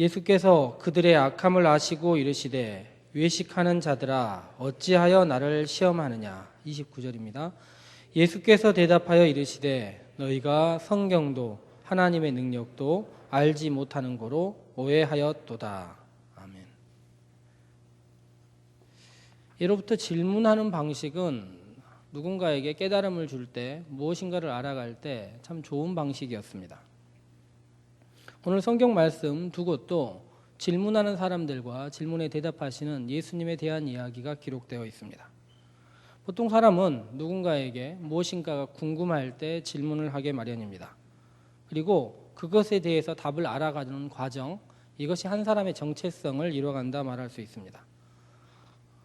예수께서 그들의 악함을 아시고 이르시되 외식하는 자들아 어찌하여 나를 시험하느냐. 29절입니다. 예수께서 대답하여 이르시되 너희가 성경도 하나님의 능력도 알지 못하는 고로 오해하였도다. 아멘. 예로부터 질문하는 방식은 누군가에게 깨달음을 줄 때, 무엇인가를 알아갈 때 참 좋은 방식이었습니다. 오늘 성경 말씀 두 곳도 질문하는 사람들과 질문에 대답하시는 예수님에 대한 이야기가 기록되어 있습니다. 보통 사람은 누군가에게 무엇인가가 궁금할 때 질문을 하게 마련입니다. 그리고 그것에 대해서 답을 알아가는 과정, 이것이 한 사람의 정체성을 이뤄간다 말할 수 있습니다.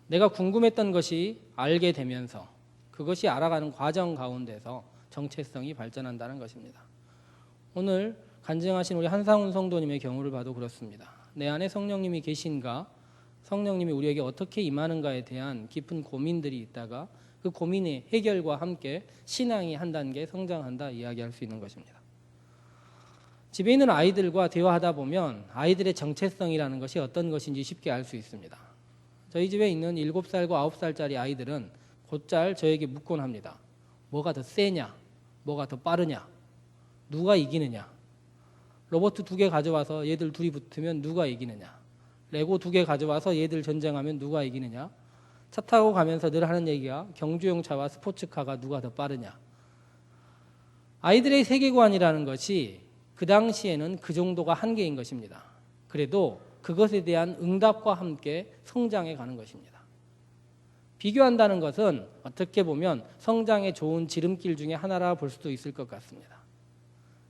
내가 궁금했던 것이 알게 되면서 그것이 알아가는 과정 가운데서 정체성이 발전한다는 것입니다. 오늘 간증하신 우리 한상훈 성도님의 경우를 봐도 그렇습니다. 내 안에 성령님이 계신가, 성령님이 우리에게 어떻게 임하는가에 대한 깊은 고민들이 있다가 그 고민의 해결과 함께 신앙이 한 단계 성장한다 이야기할 수 있는 것입니다. 집에 있는 아이들과 대화하다 보면 아이들의 정체성이라는 것이 어떤 것인지 쉽게 알 수 있습니다. 저희 집에 있는 7살과 9살짜리 아이들은 곧잘 저에게 묻곤 합니다. 뭐가 더 세냐? 뭐가 더 빠르냐? 누가 이기느냐? 로봇 2개 가져와서 얘들 둘이 붙으면 누가 이기느냐? 레고 2개 가져와서 얘들 전쟁하면 누가 이기느냐? 차 타고 가면서 늘 하는 얘기가 경주용차와 스포츠카가 누가 더 빠르냐? 아이들의 세계관이라는 것이 그 당시에는 그 정도가 한계인 것입니다. 그래도 그것에 대한 응답과 함께 성장해 가는 것입니다. 비교한다는 것은 어떻게 보면 성장에 좋은 지름길 중에 하나라 볼 수도 있을 것 같습니다.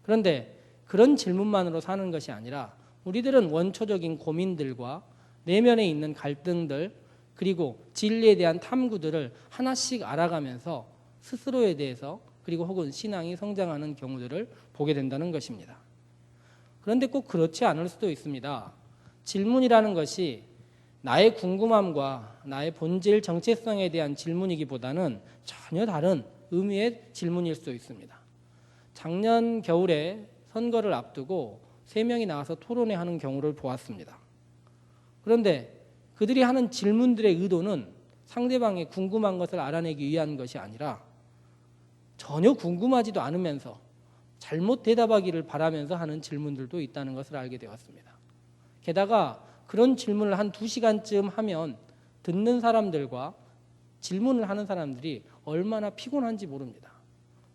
그런데 그런 질문만으로 사는 것이 아니라 우리들은 원초적인 고민들과 내면에 있는 갈등들 그리고 진리에 대한 탐구들을 하나씩 알아가면서 스스로에 대해서 그리고 혹은 신앙이 성장하는 경우들을 보게 된다는 것입니다. 그런데 꼭 그렇지 않을 수도 있습니다. 질문이라는 것이 나의 궁금함과 나의 본질 정체성에 대한 질문이기보다는 전혀 다른 의미의 질문일 수도 있습니다. 작년 겨울에 선거를 앞두고 3명이 나와서 토론회 하는 경우를 보았습니다. 그런데 그들이 하는 질문들의 의도는 상대방의 궁금한 것을 알아내기 위한 것이 아니라 전혀 궁금하지도 않으면서 잘못 대답하기를 바라면서 하는 질문들도 있다는 것을 알게 되었습니다. 게다가 그런 질문을 한 2시간쯤 하면 듣는 사람들과 질문을 하는 사람들이 얼마나 피곤한지 모릅니다.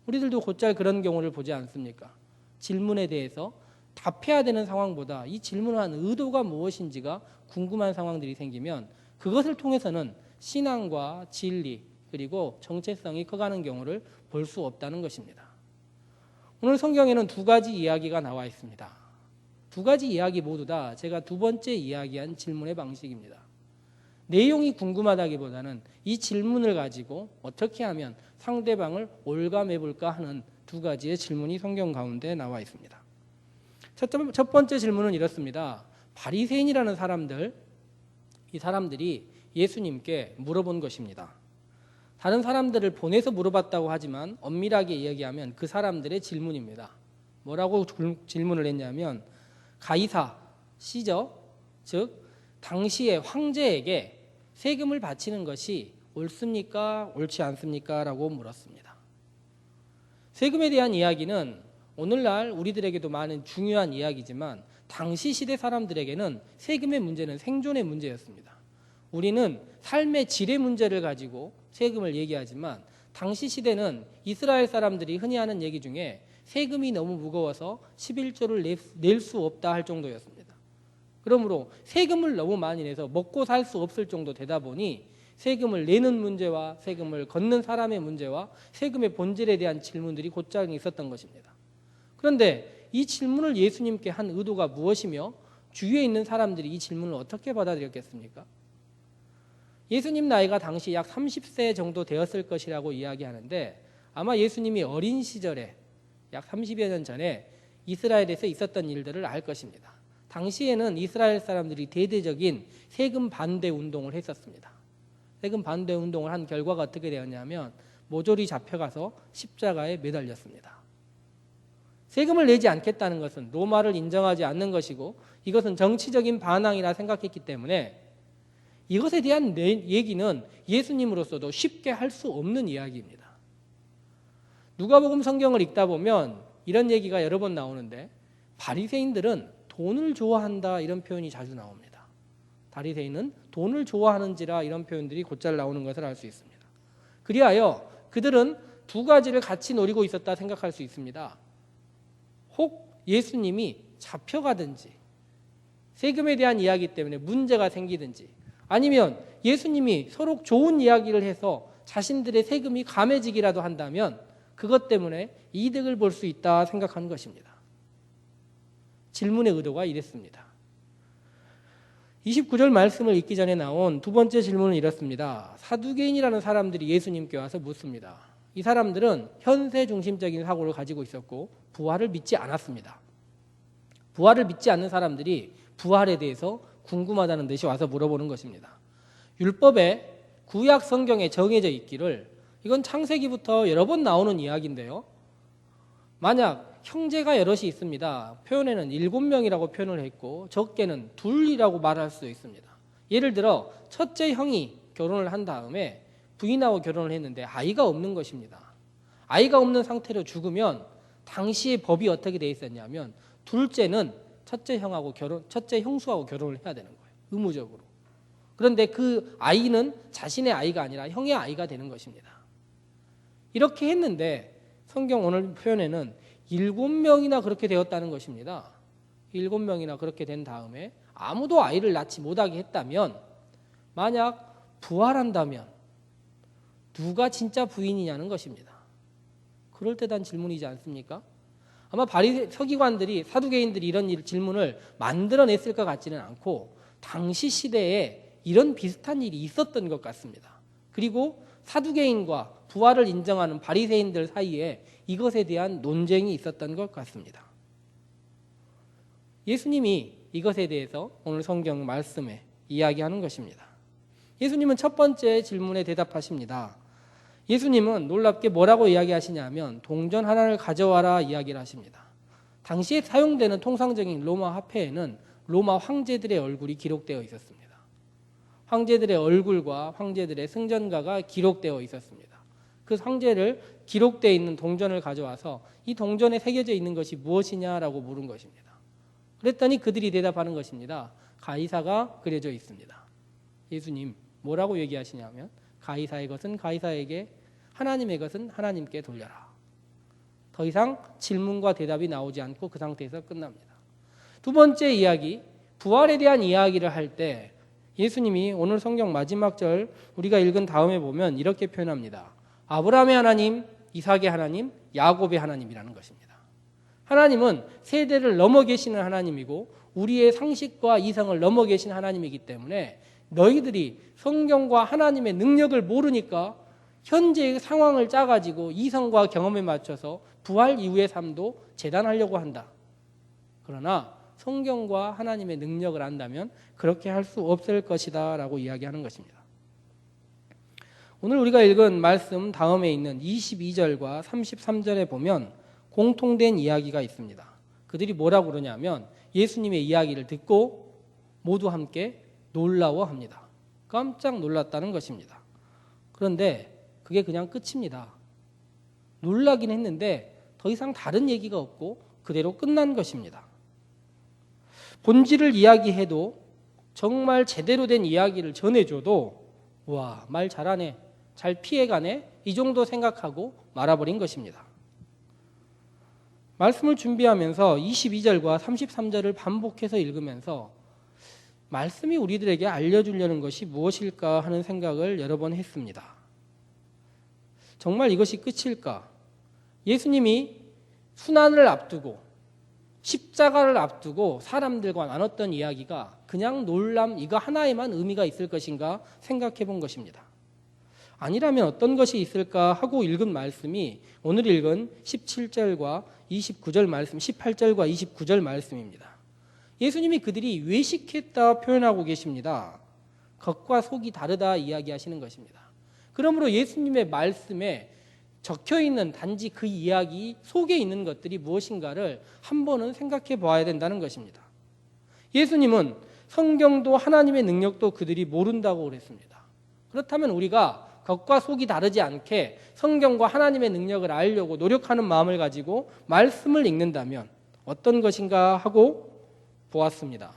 우리들도 곧잘 그런 경우를 보지 않습니까? 질문에 대해서 답해야 되는 상황보다 이 질문을 한 의도가 무엇인지가 궁금한 상황들이 생기면 그것을 통해서는 신앙과 진리 그리고 정체성이 커가는 경우를 볼 수 없다는 것입니다. 오늘 성경에는 2가지 이야기가 나와 있습니다. 2가지 이야기 모두 다 제가 2번째 이야기한 질문의 방식입니다. 내용이 궁금하다기보다는 이 질문을 가지고 어떻게 하면 상대방을 올가매볼까 하는 2가지의 질문이 성경 가운데 나와 있습니다. 첫 번째 질문은 이렇습니다. 바리새인이라는 사람들, 이 사람들이 예수님께 물어본 것입니다. 다른 사람들을 보내서 물어봤다고 하지만 엄밀하게 이야기하면 그 사람들의 질문입니다. 뭐라고 질문을 했냐면 가이사, 시저, 즉 당시의 황제에게 세금을 바치는 것이 옳습니까? 옳지 않습니까? 라고 물었습니다. 세금에 대한 이야기는 오늘날 우리들에게도 많은 중요한 이야기지만 당시 시대 사람들에게는 세금의 문제는 생존의 문제였습니다. 우리는 삶의 질의 문제를 가지고 세금을 얘기하지만 당시 시대는 이스라엘 사람들이 흔히 하는 얘기 중에 세금이 너무 무거워서 11조를 낼 수 없다 할 정도였습니다. 그러므로 세금을 너무 많이 내서 먹고 살 수 없을 정도 되다 보니 세금을 내는 문제와 세금을 걷는 사람의 문제와 세금의 본질에 대한 질문들이 곧장 있었던 것입니다. 그런데 이 질문을 예수님께 한 의도가 무엇이며 주위에 있는 사람들이 이 질문을 어떻게 받아들였겠습니까? 예수님 나이가 당시 약 30세 정도 되었을 것이라고 이야기하는데 아마 예수님이 어린 시절에 약 30여 년 전에 이스라엘에서 있었던 일들을 알 것입니다. 당시에는 이스라엘 사람들이 대대적인 세금 반대 운동을 했었습니다. 세금 반대 운동을 한 결과가 어떻게 되었냐면 모조리 잡혀가서 십자가에 매달렸습니다. 세금을 내지 않겠다는 것은 로마를 인정하지 않는 것이고 이것은 정치적인 반항이라 생각했기 때문에 이것에 대한 얘기는 예수님으로서도 쉽게 할 수 없는 이야기입니다. 누가복음 성경을 읽다 보면 이런 얘기가 여러 번 나오는데 바리새인들은 돈을 좋아한다 이런 표현이 자주 나옵니다. 바리새인은 돈을 좋아하는지라 이런 표현들이 곧잘 나오는 것을 알 수 있습니다. 그리하여 그들은 두 가지를 같이 노리고 있었다 생각할 수 있습니다. 혹 예수님이 잡혀가든지 세금에 대한 이야기 때문에 문제가 생기든지 아니면 예수님이 서로 좋은 이야기를 해서 자신들의 세금이 감해지기라도 한다면 그것 때문에 이득을 볼 수 있다 생각하는 것입니다. 질문의 의도가 이랬습니다. 29절 말씀을 읽기 전에 나온 두 번째 질문은 이렇습니다. 사두개인이라는 사람들이 예수님께 와서 묻습니다. 이 사람들은 현세 중심적인 사고를 가지고 있었고 부활을 믿지 않았습니다. 부활을 믿지 않는 사람들이 부활에 대해서 궁금하다는 듯이 와서 물어보는 것입니다. 율법에 구약 성경에 정해져 있기를 이건 창세기부터 여러 번 나오는 이야기인데요. 만약 형제가 여럿이 있습니다. 표현에는 7명이라고 표현을 했고 적게는 2이라고 말할 수 있습니다. 예를 들어 첫째 형이 결혼을 한 다음에 부인하고 결혼을 했는데 아이가 없는 것입니다. 아이가 없는 상태로 죽으면 당시의 법이 어떻게 돼 있었냐면 둘째는 첫째 형수하고 결혼을 해야 되는 거예요. 의무적으로. 그런데 그 아이는 자신의 아이가 아니라 형의 아이가 되는 것입니다. 이렇게 했는데 성경 오늘 표현에는 7명이나 그렇게 되었다는 것입니다. 7명이나 그렇게 된 다음에 아무도 아이를 낳지 못하게 했다면 만약 부활한다면 누가 진짜 부인이냐는 것입니다. 그럴듯한 질문이지 않습니까? 아마 서기관들이 사두개인들이 이런 질문을 만들어냈을 것 같지는 않고 당시 시대에 이런 비슷한 일이 있었던 것 같습니다. 그리고 사두개인과 부활을 인정하는 바리새인들 사이에 이것에 대한 논쟁이 있었던 것 같습니다. 예수님이 이것에 대해서 오늘 성경 말씀에 이야기하는 것입니다. 예수님은 첫 번째 질문에 대답하십니다. 예수님은 놀랍게 뭐라고 이야기하시냐면 동전 하나를 가져와라 이야기를 하십니다. 당시에 사용되는 통상적인 로마 화폐에는 로마 황제들의 얼굴이 기록되어 있었습니다. 황제들의 얼굴과 황제들의 승전가가 기록되어 있었습니다. 그 황제를 기록되어 있는 동전을 가져와서 이 동전에 새겨져 있는 것이 무엇이냐라고 물은 것입니다. 그랬더니 그들이 대답하는 것입니다. 가이사가 그려져 있습니다. 예수님 뭐라고 얘기하시냐면 가이사의 것은 가이사에게 하나님의 것은 하나님께 돌려라. 더 이상 질문과 대답이 나오지 않고 그 상태에서 끝납니다. 두 번째 이야기 부활에 대한 이야기를 할 때 예수님이 오늘 성경 마지막 절 우리가 읽은 다음에 보면 이렇게 표현합니다. 아브라함의 하나님, 이삭의 하나님, 야곱의 하나님이라는 것입니다. 하나님은 세대를 넘어 계시는 하나님이고 우리의 상식과 이성을 넘어 계신 하나님이기 때문에 너희들이 성경과 하나님의 능력을 모르니까 현재의 상황을 짜가지고 이성과 경험에 맞춰서 부활 이후의 삶도 재단하려고 한다. 그러나 성경과 하나님의 능력을 안다면 그렇게 할 수 없을 것이다 라고 이야기하는 것입니다. 오늘 우리가 읽은 말씀 다음에 있는 22절과 33절에 보면 공통된 이야기가 있습니다. 그들이 뭐라고 그러냐면 예수님의 이야기를 듣고 모두 함께 놀라워합니다. 깜짝 놀랐다는 것입니다. 그런데 그게 그냥 끝입니다. 놀라긴 했는데 더 이상 다른 얘기가 없고 그대로 끝난 것입니다. 본질을 이야기해도 정말 제대로 된 이야기를 전해줘도 와, 말 잘하네, 잘 피해가네 이 정도 생각하고 말아버린 것입니다. 말씀을 준비하면서 22절과 33절을 반복해서 읽으면서 말씀이 우리들에게 알려주려는 것이 무엇일까 하는 생각을 여러 번 했습니다. 정말 이것이 끝일까? 예수님이 순환을 앞두고 십자가를 앞두고 사람들과 나눴던 이야기가 그냥 놀람 이거 하나에만 의미가 있을 것인가 생각해 본 것입니다. 아니라면 어떤 것이 있을까 하고 읽은 말씀이 오늘 읽은 17절과 29절 말씀, 18절과 29절 말씀입니다. 예수님이 그들이 외식했다 표현하고 계십니다. 겉과 속이 다르다 이야기하시는 것입니다. 그러므로 예수님의 말씀에 적혀 있는 단지 그 이야기 속에 있는 것들이 무엇인가를 한 번은 생각해 보아야 된다는 것입니다. 예수님은 성경도 하나님의 능력도 그들이 모른다고 그랬습니다. 그렇다면 우리가 겉과 속이 다르지 않게 성경과 하나님의 능력을 알려고 노력하는 마음을 가지고 말씀을 읽는다면 어떤 것인가 하고 보았습니다.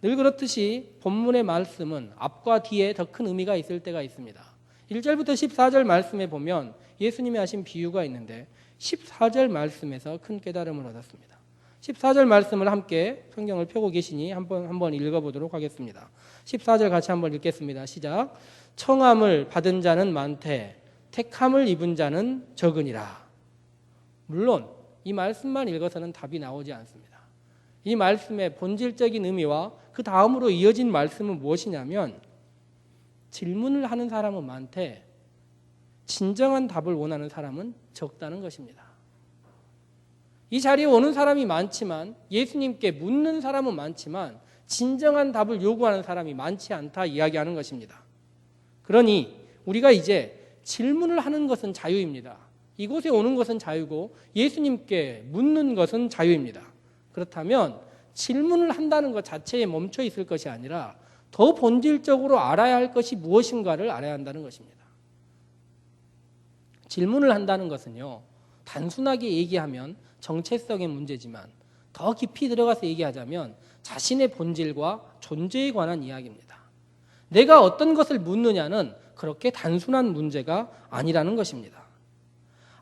늘 그렇듯이 본문의 말씀은 앞과 뒤에 더 큰 의미가 있을 때가 있습니다. 1절부터 14절 말씀에 보면 예수님이 하신 비유가 있는데 14절 말씀에서 큰 깨달음을 얻었습니다. 14절 말씀을 함께 성경을 펴고 계시니 한번 읽어보도록 하겠습니다. 14절 같이 한번 읽겠습니다. 시작. 청함을 받은 자는 많되 택함을 입은 자는 적으니라. 물론 이 말씀만 읽어서는 답이 나오지 않습니다. 이 말씀의 본질적인 의미와 그 다음으로 이어진 말씀은 무엇이냐면 질문을 하는 사람은 많되 진정한 답을 원하는 사람은 적다는 것입니다. 이 자리에 오는 사람이 많지만 예수님께 묻는 사람은 많지만 진정한 답을 요구하는 사람이 많지 않다 이야기하는 것입니다. 그러니 우리가 이제 질문을 하는 것은 자유입니다. 이곳에 오는 것은 자유고 예수님께 묻는 것은 자유입니다. 그렇다면 질문을 한다는 것 자체에 멈춰 있을 것이 아니라 더 본질적으로 알아야 할 것이 무엇인가를 알아야 한다는 것입니다. 질문을 한다는 것은요, 단순하게 얘기하면 정체성의 문제지만 더 깊이 들어가서 얘기하자면 자신의 본질과 존재에 관한 이야기입니다. 내가 어떤 것을 묻느냐는 그렇게 단순한 문제가 아니라는 것입니다.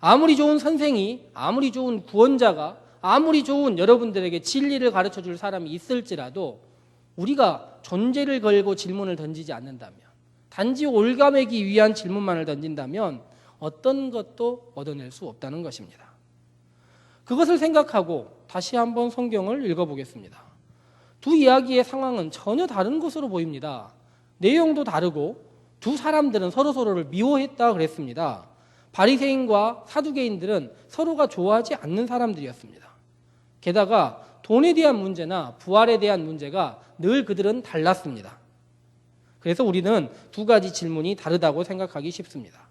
아무리 좋은 선생이, 아무리 좋은 구원자가, 아무리 좋은 여러분들에게 진리를 가르쳐 줄 사람이 있을지라도 우리가 존재를 걸고 질문을 던지지 않는다면, 단지 올가매기 위한 질문만을 던진다면 어떤 것도 얻어낼 수 없다는 것입니다. 그것을 생각하고 다시 한번 성경을 읽어보겠습니다. 두 이야기의 상황은 전혀 다른 것으로 보입니다. 내용도 다르고 두 사람들은 서로를 미워했다 그랬습니다. 바리새인과 사두개인들은 서로가 좋아하지 않는 사람들이었습니다. 게다가 돈에 대한 문제나 부활에 대한 문제가 늘 그들은 달랐습니다. 그래서 우리는 두 가지 질문이 다르다고 생각하기 쉽습니다.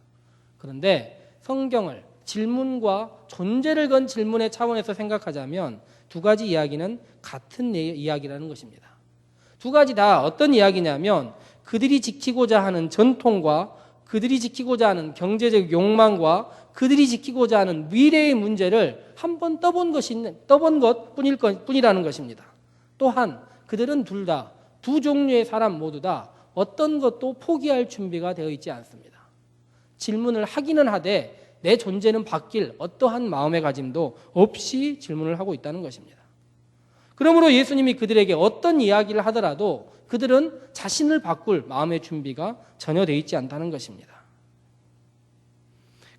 그런데 성경을 질문과 존재를 건 질문의 차원에서 생각하자면 두 가지 이야기는 같은 이야기라는 것입니다. 두 가지 다 어떤 이야기냐면 그들이 지키고자 하는 전통과 그들이 지키고자 하는 경제적 욕망과 그들이 지키고자 하는 미래의 문제를 한번 떠본 것뿐이라는 것입니다. 또한 그들은 둘 다, 두 종류의 사람 모두 다 어떤 것도 포기할 준비가 되어 있지 않습니다. 질문을 하기는 하되 내 존재는 바뀔 어떠한 마음의가짐도 없이 질문을 하고 있다는 것입니다. 그러므로 예수님이 그들에게 어떤 이야기를 하더라도 그들은 자신을 바꿀 마음의 준비가 전혀 되어 있지 않다는 것입니다.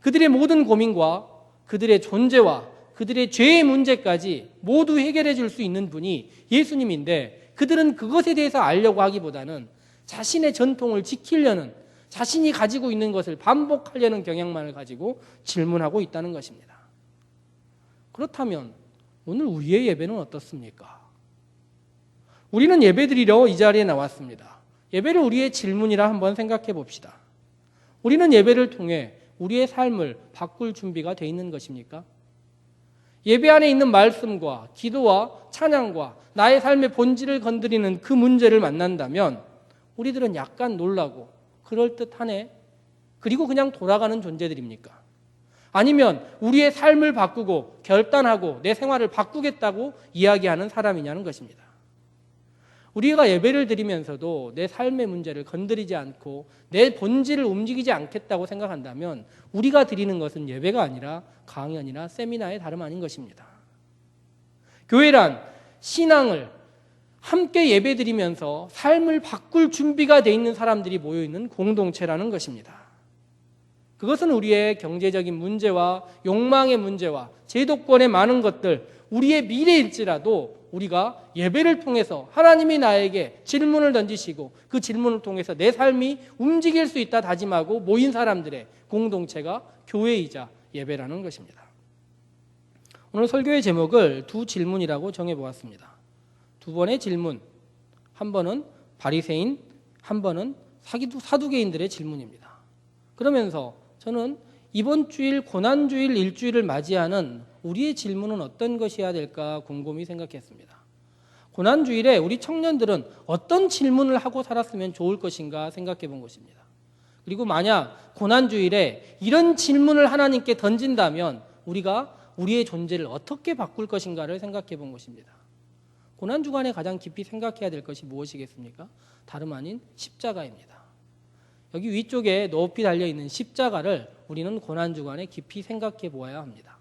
그들의 모든 고민과 그들의 존재와 그들의 죄의 문제까지 모두 해결해 줄 수 있는 분이 예수님인데 그들은 그것에 대해서 알려고 하기보다는 자신의 전통을 지키려는, 자신이 가지고 있는 것을 반복하려는 경향만을 가지고 질문하고 있다는 것입니다. 그렇다면 오늘 우리의 예배는 어떻습니까? 우리는 예배드리러 이 자리에 나왔습니다. 예배를 우리의 질문이라 한번 생각해 봅시다. 우리는 예배를 통해 우리의 삶을 바꿀 준비가 되어 있는 것입니까? 예배 안에 있는 말씀과 기도와 찬양과 나의 삶의 본질을 건드리는 그 문제를 만난다면 우리들은 약간 놀라고 그럴듯하네, 그리고 그냥 돌아가는 존재들입니까? 아니면 우리의 삶을 바꾸고 결단하고 내 생활을 바꾸겠다고 이야기하는 사람이냐는 것입니다. 우리가 예배를 드리면서도 내 삶의 문제를 건드리지 않고 내 본질을 움직이지 않겠다고 생각한다면 우리가 드리는 것은 예배가 아니라 강연이나 세미나의 다름 아닌 것입니다. 교회란 신앙을 함께 예배드리면서 삶을 바꿀 준비가 돼 있는 사람들이 모여있는 공동체라는 것입니다. 그것은 우리의 경제적인 문제와 욕망의 문제와 제도권의 많은 것들, 우리의 미래일지라도 우리가 예배를 통해서 하나님이 나에게 질문을 던지시고 그 질문을 통해서 내 삶이 움직일 수 있다 다짐하고 모인 사람들의 공동체가 교회이자 예배라는 것입니다. 오늘 설교의 제목을 두 질문이라고 정해보았습니다. 두 번의 질문, 한 번은 바리새인, 한 번은 사두개인들의 질문입니다. 그러면서 저는 이번 주일 고난주일 일주일을 맞이하는 우리의 질문은 어떤 것이어야 될까 곰곰이 생각했습니다. 고난주일에 우리 청년들은 어떤 질문을 하고 살았으면 좋을 것인가 생각해 본 것입니다. 그리고 만약 고난주일에 이런 질문을 하나님께 던진다면 우리가 우리의 존재를 어떻게 바꿀 것인가를 생각해 본 것입니다. 고난주간에 가장 깊이 생각해야 될 것이 무엇이겠습니까? 다름 아닌 십자가입니다. 여기 위쪽에 높이 달려있는 십자가를 우리는 고난주간에 깊이 생각해 보아야 합니다.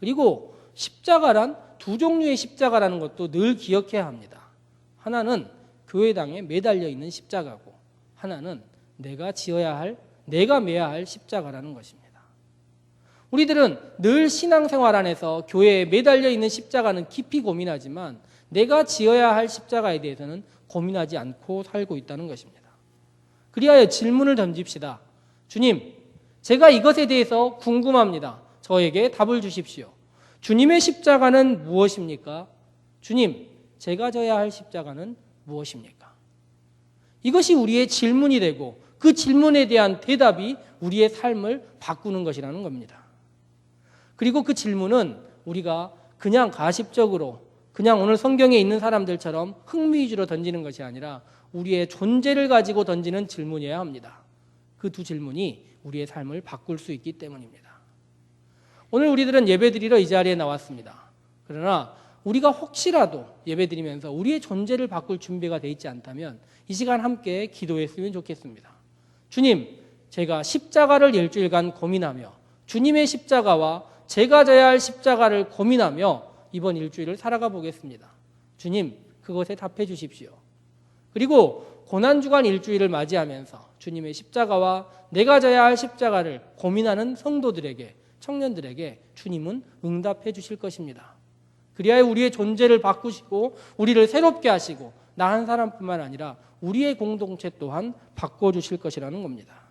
그리고 십자가란 두 종류의 십자가라는 것도 늘 기억해야 합니다. 하나는 교회당에 매달려 있는 십자가고 하나는 내가 매야 할 십자가라는 것입니다. 우리들은 늘 신앙생활 안에서 교회에 매달려 있는 십자가는 깊이 고민하지만 내가 지어야 할 십자가에 대해서는 고민하지 않고 살고 있다는 것입니다. 그리하여 질문을 던집시다. 주님, 제가 이것에 대해서 궁금합니다. 저에게 답을 주십시오. 주님의 십자가는 무엇입니까? 주님, 제가 져야 할 십자가는 무엇입니까? 이것이 우리의 질문이 되고 그 질문에 대한 대답이 우리의 삶을 바꾸는 것이라는 겁니다. 그리고 그 질문은 우리가 그냥 가십적으로 그냥 오늘 성경에 있는 사람들처럼 흥미 위주로 던지는 것이 아니라 우리의 존재를 가지고 던지는 질문이어야 합니다. 그 두 질문이 우리의 삶을 바꿀 수 있기 때문입니다. 오늘 우리들은 예배드리러 이 자리에 나왔습니다. 그러나 우리가 혹시라도 예배드리면서 우리의 존재를 바꿀 준비가 되어 있지 않다면 이 시간 함께 기도했으면 좋겠습니다. 주님, 제가 십자가를 일주일간 고민하며 주님의 십자가와 제가 져야 할 십자가를 고민하며 이번 일주일을 살아가 보겠습니다. 주님, 그것에 답해 주십시오. 그리고 고난주간 일주일을 맞이하면서 주님의 십자가와 내가 져야 할 십자가를 고민하는 성도들에게, 청년들에게 주님은 응답해 주실 것입니다. 그리하여 우리의 존재를 바꾸시고 우리를 새롭게 하시고 나 한 사람뿐만 아니라 우리의 공동체 또한 바꿔주실 것이라는 겁니다.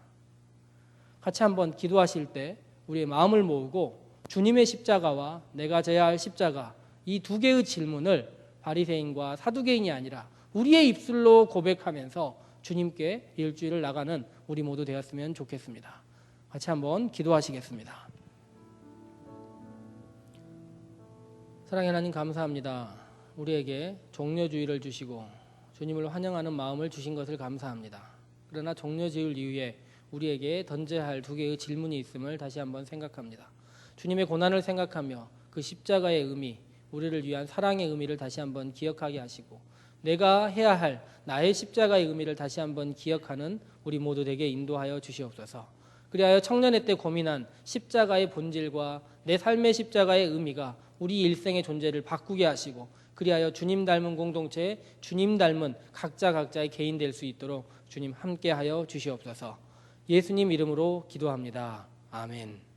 같이 한번 기도하실 때 우리의 마음을 모으고 주님의 십자가와 내가 져야 할 십자가 이 두 개의 질문을 바리새인과 사두개인이 아니라 우리의 입술로 고백하면서 주님께 일주일을 나가는 우리 모두 되었으면 좋겠습니다. 같이 한번 기도하시겠습니다. 사랑의 하나님 감사합니다. 우리에게 종려주의를 주시고 주님을 환영하는 마음을 주신 것을 감사합니다. 그러나 종려주일 이후에 우리에게 던져야 할 두 개의 질문이 있음을 다시 한번 생각합니다. 주님의 고난을 생각하며 그 십자가의 의미, 우리를 위한 사랑의 의미를 다시 한번 기억하게 하시고 내가 해야 할 나의 십자가의 의미를 다시 한번 기억하는 우리 모두 되게 인도하여 주시옵소서. 그리하여 청년의 때 고민한 십자가의 본질과 내 삶의 십자가의 의미가 우리 일생의 존재를 바꾸게 하시고 그리하여 주님 닮은 공동체에 주님 닮은 각자의 개인 될 수 있도록 주님 함께하여 주시옵소서. 예수님 이름으로 기도합니다. 아멘.